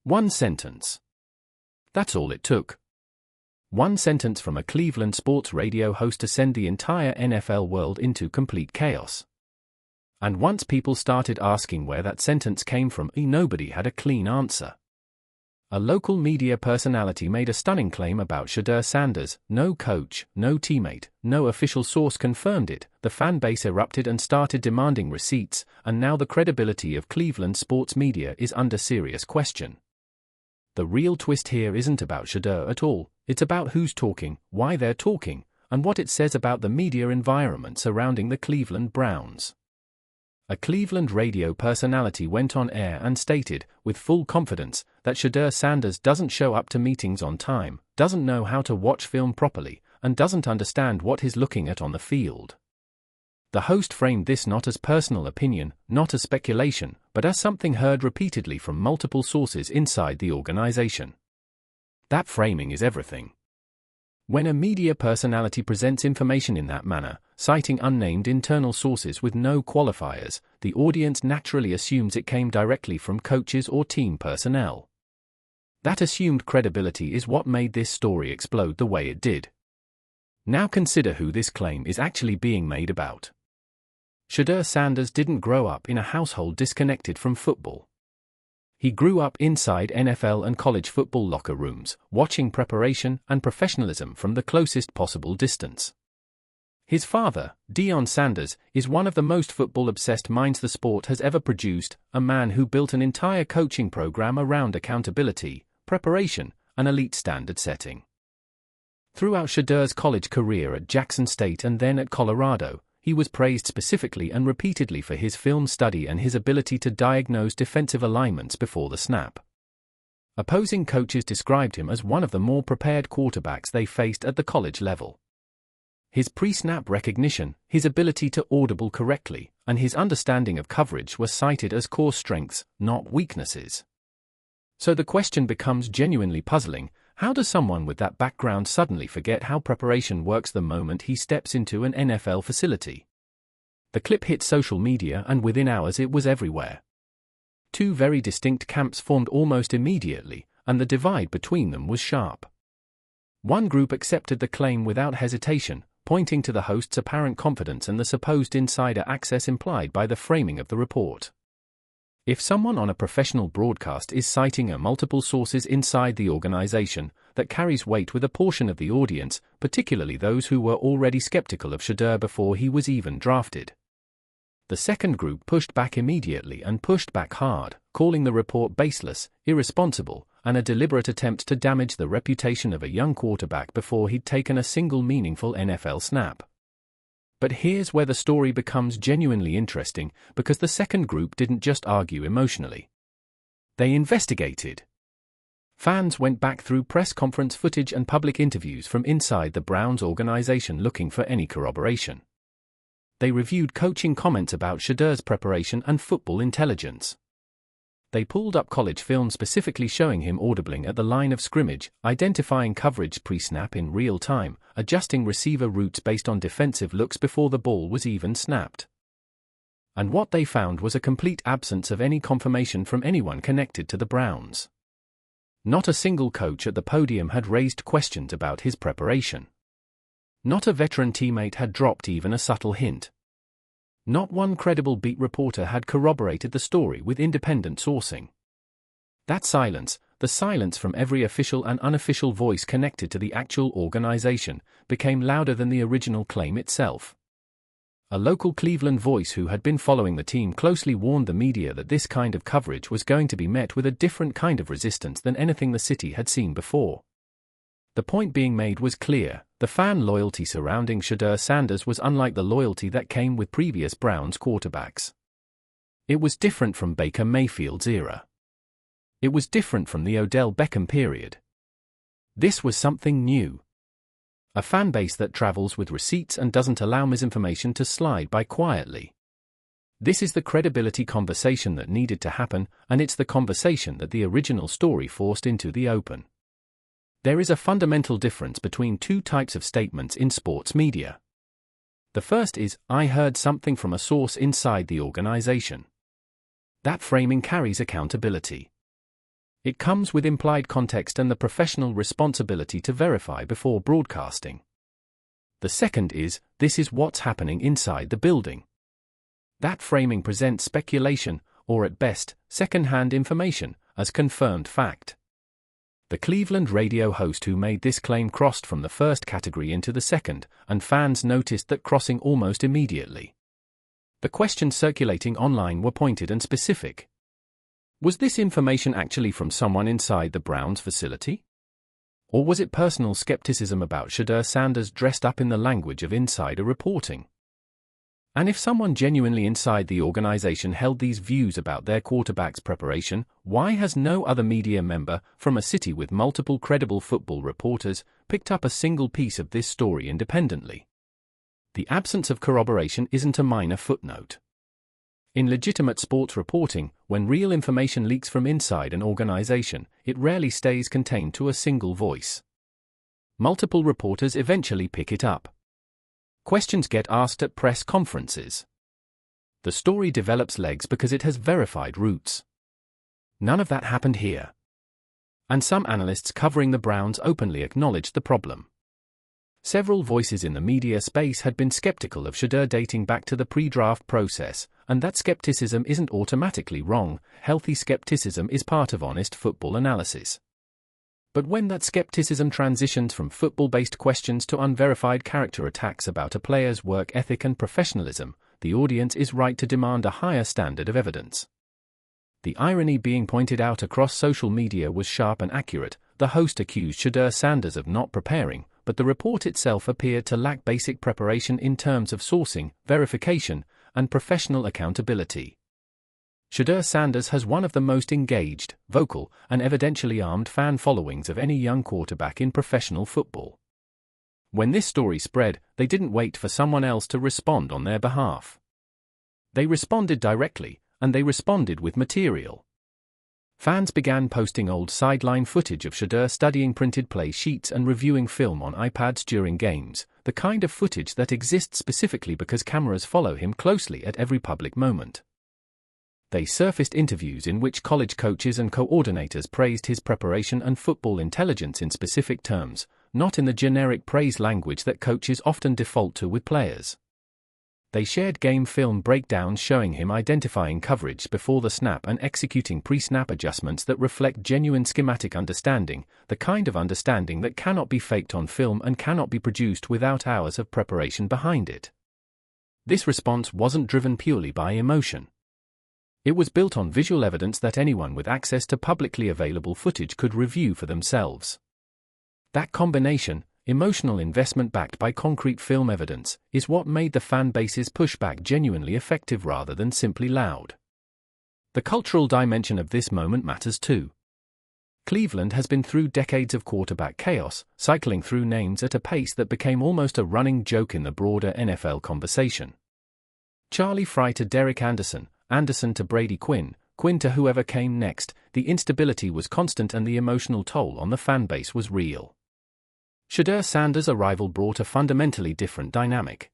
One sentence. That's all it took. One sentence from a Cleveland sports radio host to send the entire NFL world into complete chaos. And once people started asking where that sentence came from, nobody had a clean answer. A local media personality made a stunning claim about Shedeur Sanders. No coach, no teammate, no official source confirmed it. The fan base erupted and started demanding receipts, and now the credibility of Cleveland sports media is under serious question. The real twist here isn't about Shedeur at all, it's about who's talking, why they're talking, and what it says about the media environment surrounding the Cleveland Browns. A Cleveland radio personality went on air and stated, with full confidence, that Shedeur Sanders doesn't show up to meetings on time, doesn't know how to watch film properly, and doesn't understand what he's looking at on the field. The host framed this not as personal opinion, not as speculation, but as something heard repeatedly from multiple sources inside the organization. That framing is everything. When a media personality presents information in that manner, citing unnamed internal sources with no qualifiers, the audience naturally assumes it came directly from coaches or team personnel. That assumed credibility is what made this story explode the way it did. Now consider who this claim is actually being made about. Shedeur Sanders didn't grow up in a household disconnected from football. He grew up inside NFL and college football locker rooms, watching preparation and professionalism from the closest possible distance. His father, Shedeur Sanders, is one of the most football-obsessed minds the sport has ever produced, a man who built an entire coaching program around accountability, preparation, and elite standard setting. Throughout Shedeur's college career at Jackson State and then at Colorado, he was praised specifically and repeatedly for his film study and his ability to diagnose defensive alignments before the snap. Opposing coaches described him as one of the more prepared quarterbacks they faced at the college level. His pre-snap recognition, his ability to audible correctly, and his understanding of coverage were cited as core strengths, not weaknesses. So the question becomes genuinely puzzling: how does someone with that background suddenly forget how preparation works the moment he steps into an NFL facility? The clip hit social media and within hours it was everywhere. Two very distinct camps formed almost immediately, and the divide between them was sharp. One group accepted the claim without hesitation, pointing to the host's apparent confidence and the supposed insider access implied by the framing of the report. If someone on a professional broadcast is citing multiple sources inside the organization, that carries weight with a portion of the audience, particularly those who were already skeptical of Shedeur before he was even drafted. The second group pushed back immediately and pushed back hard, calling the report baseless, irresponsible, and a deliberate attempt to damage the reputation of a young quarterback before he'd taken a single meaningful NFL snap. But here's where the story becomes genuinely interesting, because the second group didn't just argue emotionally. They investigated. Fans went back through press conference footage and public interviews from inside the Browns organization looking for any corroboration. They reviewed coaching comments about Shedeur's preparation and football intelligence. They pulled up college film specifically showing him audibling at the line of scrimmage, identifying coverage pre-snap in real time, adjusting receiver routes based on defensive looks before the ball was even snapped. And what they found was a complete absence of any confirmation from anyone connected to the Browns. Not a single coach at the podium had raised questions about his preparation. Not a veteran teammate had dropped even a subtle hint. Not one credible beat reporter had corroborated the story with independent sourcing. That silence, the silence from every official and unofficial voice connected to the actual organization, became louder than the original claim itself. A local Cleveland voice who had been following the team closely warned the media that this kind of coverage was going to be met with a different kind of resistance than anything the city had seen before. The point being made was clear: the fan loyalty surrounding Shedeur Sanders was unlike the loyalty that came with previous Browns quarterbacks. It was different from Baker Mayfield's era. It was different from the Odell Beckham period. This was something new. A fan base that travels with receipts and doesn't allow misinformation to slide by quietly. This is the credibility conversation that needed to happen, and it's the conversation that the original story forced into the open. There is a fundamental difference between two types of statements in sports media. The first is, "I heard something from a source inside the organization." That framing carries accountability. It comes with implied context and the professional responsibility to verify before broadcasting. The second is, this is what's happening inside the building. That framing presents speculation, or at best, second-hand information, as confirmed fact. The Cleveland radio host who made this claim crossed from the first category into the second, and fans noticed that crossing almost immediately. The questions circulating online were pointed and specific. Was this information actually from someone inside the Browns facility? Or was it personal skepticism about Shedeur Sanders dressed up in the language of insider reporting? And if someone genuinely inside the organization held these views about their quarterback's preparation, why has no other media member, from a city with multiple credible football reporters, picked up a single piece of this story independently? The absence of corroboration isn't a minor footnote. In legitimate sports reporting, when real information leaks from inside an organization, it rarely stays contained to a single voice. Multiple reporters eventually pick it up. Questions get asked at press conferences. The story develops legs because it has verified roots. None of that happened here. And some analysts covering the Browns openly acknowledged the problem. Several voices in the media space had been skeptical of Shedeur dating back to the pre-draft process, and that skepticism isn't automatically wrong. Healthy skepticism is part of honest football analysis. But when that skepticism transitions from football-based questions to unverified character attacks about a player's work ethic and professionalism, the audience is right to demand a higher standard of evidence. The irony being pointed out across social media was sharp and accurate. The host accused Shedeur Sanders of not preparing, but the report itself appeared to lack basic preparation in terms of sourcing, verification, and professional accountability. Shedeur Sanders has one of the most engaged, vocal, and evidentially armed fan followings of any young quarterback in professional football. When this story spread, they didn't wait for someone else to respond on their behalf. They responded directly, and they responded with material. Fans began posting old sideline footage of Shedeur studying printed play sheets and reviewing film on iPads during games, the kind of footage that exists specifically because cameras follow him closely at every public moment. They surfaced interviews in which college coaches and coordinators praised his preparation and football intelligence in specific terms, not in the generic praise language that coaches often default to with players. They shared game film breakdowns showing him identifying coverage before the snap and executing pre-snap adjustments that reflect genuine schematic understanding, the kind of understanding that cannot be faked on film and cannot be produced without hours of preparation behind it. This response wasn't driven purely by emotion. It was built on visual evidence that anyone with access to publicly available footage could review for themselves. That combination, emotional investment backed by concrete film evidence, is what made the fan base's pushback genuinely effective rather than simply loud. The cultural dimension of this moment matters too. Cleveland has been through decades of quarterback chaos, cycling through names at a pace that became almost a running joke in the broader NFL conversation. Charlie Fry to Derek Anderson, Anderson to Brady Quinn, Quinn to whoever came next, the instability was constant and the emotional toll on the fan base was real. Shedeur Sanders' arrival brought a fundamentally different dynamic.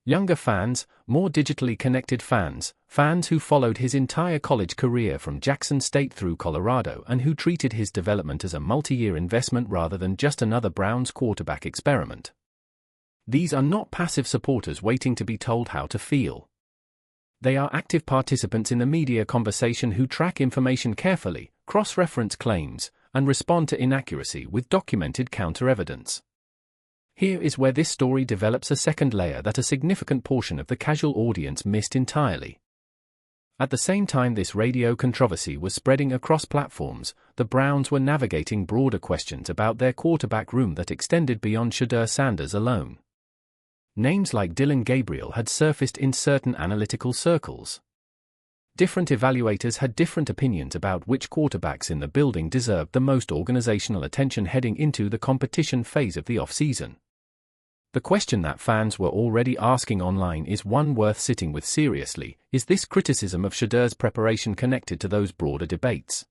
Younger fans, more digitally connected fans, fans who followed his entire college career from Jackson State through Colorado and who treated his development as a multi-year investment rather than just another Browns quarterback experiment. These are not passive supporters waiting to be told how to feel. They are active participants in the media conversation who track information carefully, cross-reference claims, and respond to inaccuracy with documented counter-evidence. Here is where this story develops a second layer that a significant portion of the casual audience missed entirely. At the same time this radio controversy was spreading across platforms, the Browns were navigating broader questions about their quarterback room that extended beyond Shedeur Sanders alone. Names like Dylan Gabriel had surfaced in certain analytical circles. Different evaluators had different opinions about which quarterbacks in the building deserved the most organizational attention heading into the competition phase of the offseason. The question that fans were already asking online is one worth sitting with seriously: is this criticism of Shedeur's preparation connected to those broader debates?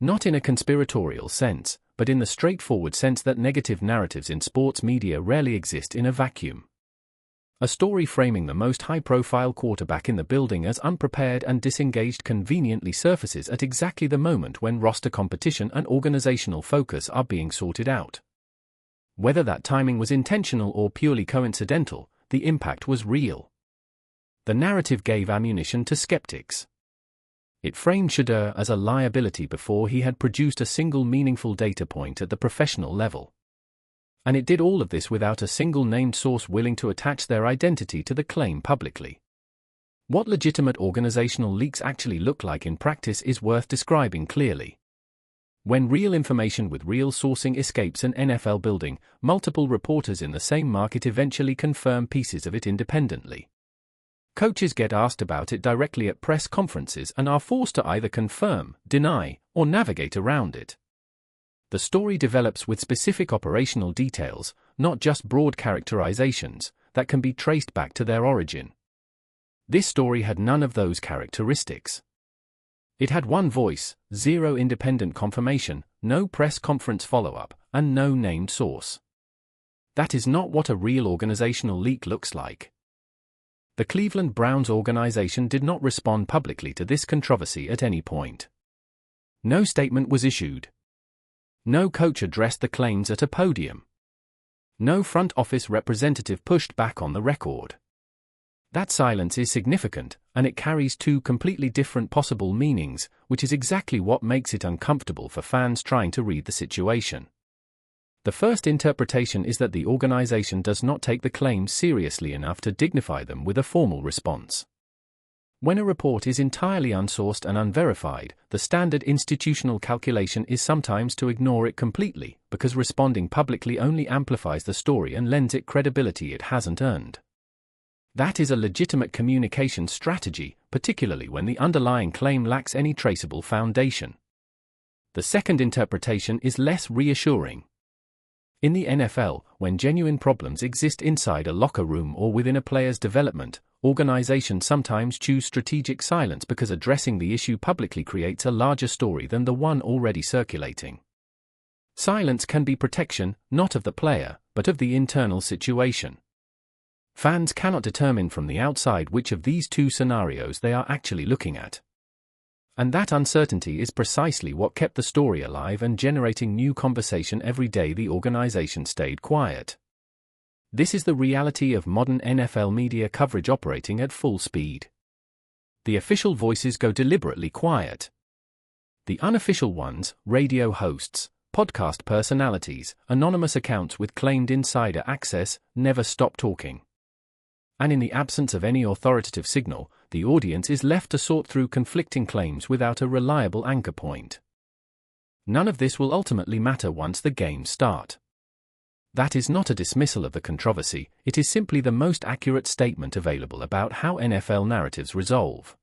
Not in a conspiratorial sense, but in the straightforward sense that negative narratives in sports media rarely exist in a vacuum. A story framing the most high-profile quarterback in the building as unprepared and disengaged conveniently surfaces at exactly the moment when roster competition and organizational focus are being sorted out. Whether that timing was intentional or purely coincidental, the impact was real. The narrative gave ammunition to skeptics. It framed Shedeur as a liability before he had produced a single meaningful data point at the professional level. And it did all of this without a single named source willing to attach their identity to the claim publicly. What legitimate organizational leaks actually look like in practice is worth describing clearly. When real information with real sourcing escapes an NFL building, multiple reporters in the same market eventually confirm pieces of it independently. Coaches get asked about it directly at press conferences and are forced to either confirm, deny, or navigate around it. The story develops with specific operational details, not just broad characterizations, that can be traced back to their origin. This story had none of those characteristics. It had one voice, zero independent confirmation, no press conference follow-up, and no named source. That is not what a real organizational leak looks like. The Cleveland Browns organization did not respond publicly to this controversy at any point. No statement was issued. No coach addressed the claims at a podium. No front office representative pushed back on the record. That silence is significant, and it carries two completely different possible meanings, which is exactly what makes it uncomfortable for fans trying to read the situation. The first interpretation is that the organization does not take the claims seriously enough to dignify them with a formal response. When a report is entirely unsourced and unverified, the standard institutional calculation is sometimes to ignore it completely, because responding publicly only amplifies the story and lends it credibility it hasn't earned. That is a legitimate communication strategy, particularly when the underlying claim lacks any traceable foundation. The second interpretation is less reassuring. In the NFL, when genuine problems exist inside a locker room or within a player's development, organizations sometimes choose strategic silence because addressing the issue publicly creates a larger story than the one already circulating. Silence can be protection, not of the player, but of the internal situation. Fans cannot determine from the outside which of these two scenarios they are actually looking at. And that uncertainty is precisely what kept the story alive and generating new conversation every day the organization stayed quiet. This is the reality of modern NFL media coverage operating at full speed. The official voices go deliberately quiet. The unofficial ones, radio hosts, podcast personalities, anonymous accounts with claimed insider access, never stop talking. And in the absence of any authoritative signal, the audience is left to sort through conflicting claims without a reliable anchor point. None of this will ultimately matter once the games start. That is not a dismissal of the controversy, it is simply the most accurate statement available about how NFL narratives resolve.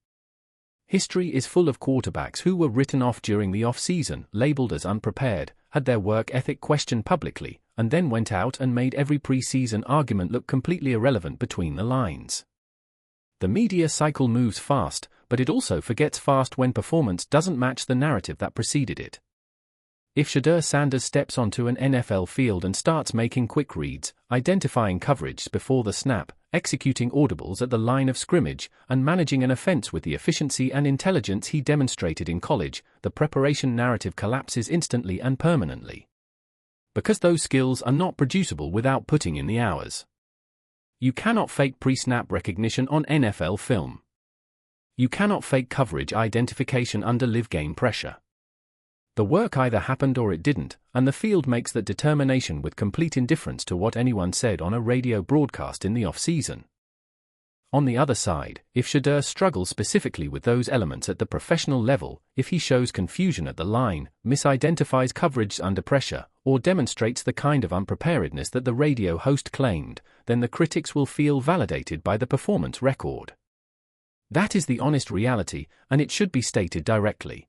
History is full of quarterbacks who were written off during the off-season, labeled as unprepared, had their work ethic questioned publicly, and then went out and made every pre-season argument look completely irrelevant between the lines. The media cycle moves fast, but it also forgets fast when performance doesn't match the narrative that preceded it. If Shedeur Sanders steps onto an NFL field and starts making quick reads, identifying coverage before the snap, executing audibles at the line of scrimmage, and managing an offense with the efficiency and intelligence he demonstrated in college, the preparation narrative collapses instantly and permanently. Because those skills are not producible without putting in the hours. You cannot fake pre-snap recognition on NFL film. You cannot fake coverage identification under live game pressure. The work either happened or it didn't, and the field makes that determination with complete indifference to what anyone said on a radio broadcast in the off-season. On the other side, if Shedeur struggles specifically with those elements at the professional level, if he shows confusion at the line, misidentifies coverage under pressure, or demonstrates the kind of unpreparedness that the radio host claimed, then the critics will feel validated by the performance record. That is the honest reality, and it should be stated directly.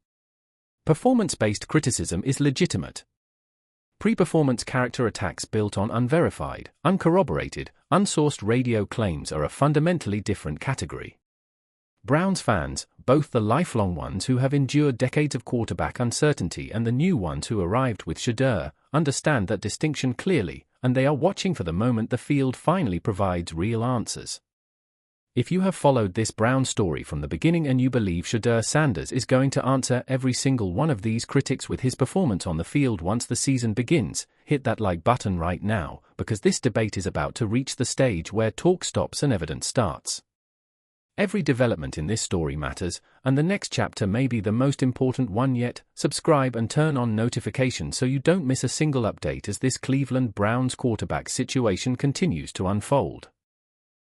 Performance-based criticism is legitimate. Pre-performance character attacks built on unverified, uncorroborated, unsourced radio claims are a fundamentally different category. Browns fans, both the lifelong ones who have endured decades of quarterback uncertainty and the new ones who arrived with Shedeur, understand that distinction clearly, and they are watching for the moment the field finally provides real answers. If you have followed this Brown story from the beginning and you believe Shedeur Sanders is going to answer every single one of these critics with his performance on the field once the season begins, hit that like button right now, because this debate is about to reach the stage where talk stops and evidence starts. Every development in this story matters, and the next chapter may be the most important one yet. Subscribe and turn on notifications so you don't miss a single update as this Cleveland Browns quarterback situation continues to unfold.